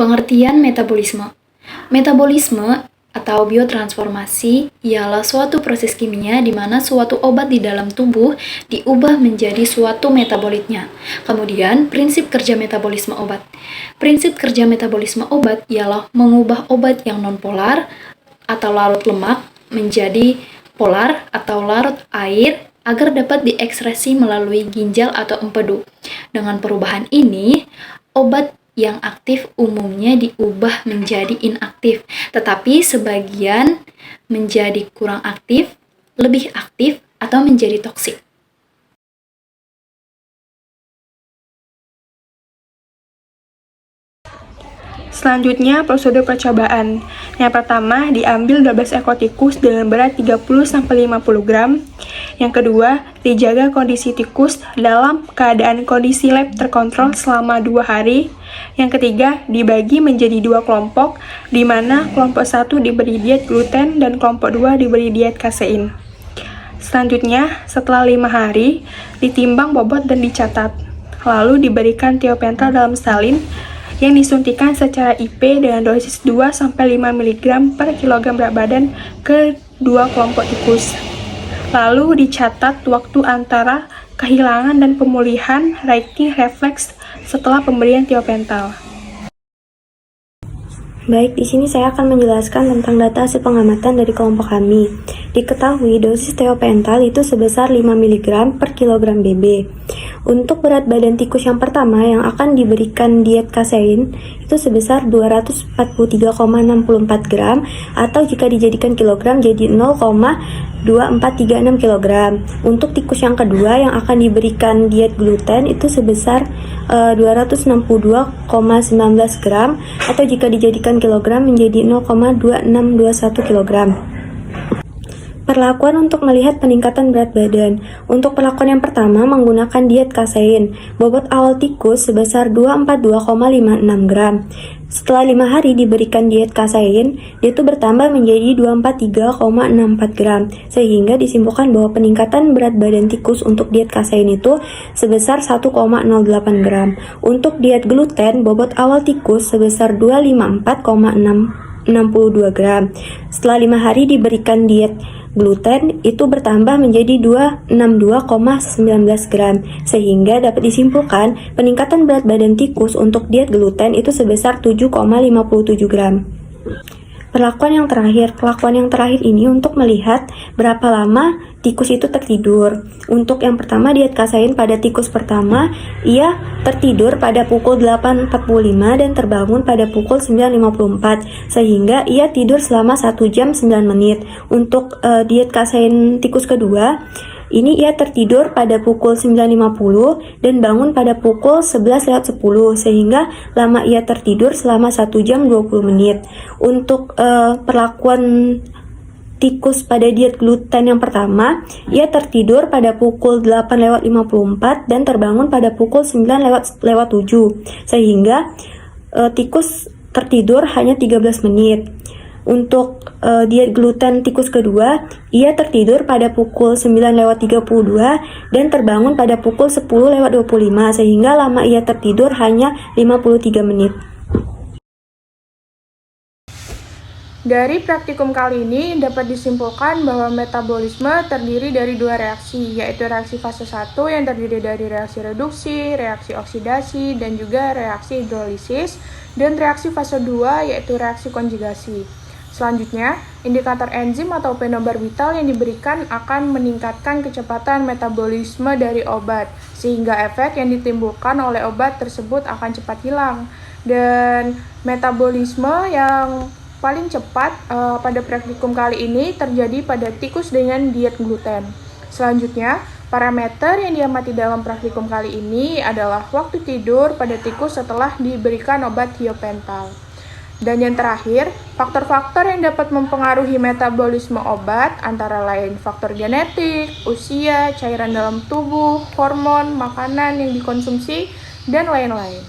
Pengertian metabolisme. Metabolisme atau biotransformasi ialah suatu proses kimia di mana suatu obat di dalam tubuh diubah menjadi suatu metabolitnya. Kemudian, prinsip kerja metabolisme obat. Prinsip kerja metabolisme obat ialah mengubah obat yang nonpolar atau larut lemak menjadi polar atau larut air agar dapat diekskresi melalui ginjal atau empedu. Dengan perubahan ini, obat yang aktif umumnya diubah menjadi inaktif, tetapi sebagian menjadi kurang aktif, lebih aktif, atau menjadi toksik. Selanjutnya, prosedur percobaan. Yang pertama, diambil 12 ekor tikus dengan berat 30-50 gram. Yang kedua, dijaga kondisi tikus dalam keadaan kondisi lab terkontrol selama 2 hari. Yang ketiga, dibagi menjadi 2 kelompok, di mana kelompok 1 diberi diet gluten dan kelompok 2 diberi diet kasein. Selanjutnya, setelah 5 hari, ditimbang bobot dan dicatat. Lalu diberikan tiopental dalam salin yang disuntikan secara IP dengan dosis 2-5 mg per kilogram berat badan ke 2 kelompok tikus. Lalu dicatat waktu antara kehilangan dan pemulihan rating refleks setelah pemberian tiopental. Baik, di sini saya akan menjelaskan tentang data hasil pengamatan dari kelompok kami. Diketahui dosis tiopental itu sebesar 5 mg per kilogram BB. Untuk berat badan tikus yang pertama yang akan diberikan diet kasein itu sebesar 243,64 gram atau jika dijadikan kilogram jadi 0,2436 kg. Untuk tikus yang kedua yang akan diberikan diet gluten itu sebesar 262,19 gram atau jika dijadikan kilogram menjadi 0,2621 kg. Perlakuan untuk melihat peningkatan berat badan. Untuk perlakuan yang pertama menggunakan diet kasein. Bobot awal tikus sebesar 242,56 gram. Setelah 5 hari diberikan diet kasein, dia itu bertambah menjadi 243,64 gram. Sehingga disimpulkan bahwa peningkatan berat badan tikus untuk diet kasein itu sebesar 1,08 gram. Untuk diet gluten, bobot awal tikus sebesar 254,62 gram. Setelah 5 hari diberikan diet gluten itu bertambah menjadi 262,19 gram sehingga dapat disimpulkan peningkatan berat badan tikus untuk diet gluten itu sebesar 7,57 gram. Perlakuan yang terakhir ini untuk melihat berapa lama tikus itu tertidur. Untuk yang pertama diet kasein pada tikus pertama, ia tertidur pada pukul 8.45 dan terbangun pada pukul 9.54 sehingga ia tidur selama 1 jam 9 menit. Untuk diet kasein tikus kedua, ini ia tertidur pada pukul 9.50 dan bangun pada pukul 11.10 sehingga lama ia tertidur selama 1 jam 20 menit. Untuk perlakuan tikus pada diet gluten yang pertama, ia tertidur pada pukul 8.54 dan terbangun pada pukul 9.07 sehingga tikus tertidur hanya 13 menit. Untuk diet gluten tikus kedua, ia tertidur pada pukul 9.32 dan terbangun pada pukul 10.25 sehingga lama ia tertidur hanya 53 menit. Dari praktikum kali ini dapat disimpulkan bahwa metabolisme terdiri dari 2 reaksi, yaitu reaksi fase 1 yang terdiri dari reaksi reduksi, reaksi oksidasi, dan juga reaksi hidrolisis, dan reaksi fase 2 yaitu reaksi konjugasi. Selanjutnya, indikator enzim atau fenobarbital yang diberikan akan meningkatkan kecepatan metabolisme dari obat, sehingga efek yang ditimbulkan oleh obat tersebut akan cepat hilang. Dan metabolisme yang paling cepat pada praktikum kali ini terjadi pada tikus dengan diet gluten. Selanjutnya, parameter yang diamati dalam praktikum kali ini adalah waktu tidur pada tikus setelah diberikan obat tiopental. Dan yang terakhir, faktor-faktor yang dapat mempengaruhi metabolisme obat antara lain faktor genetik, usia, cairan dalam tubuh, hormon, makanan yang dikonsumsi, dan lain-lain.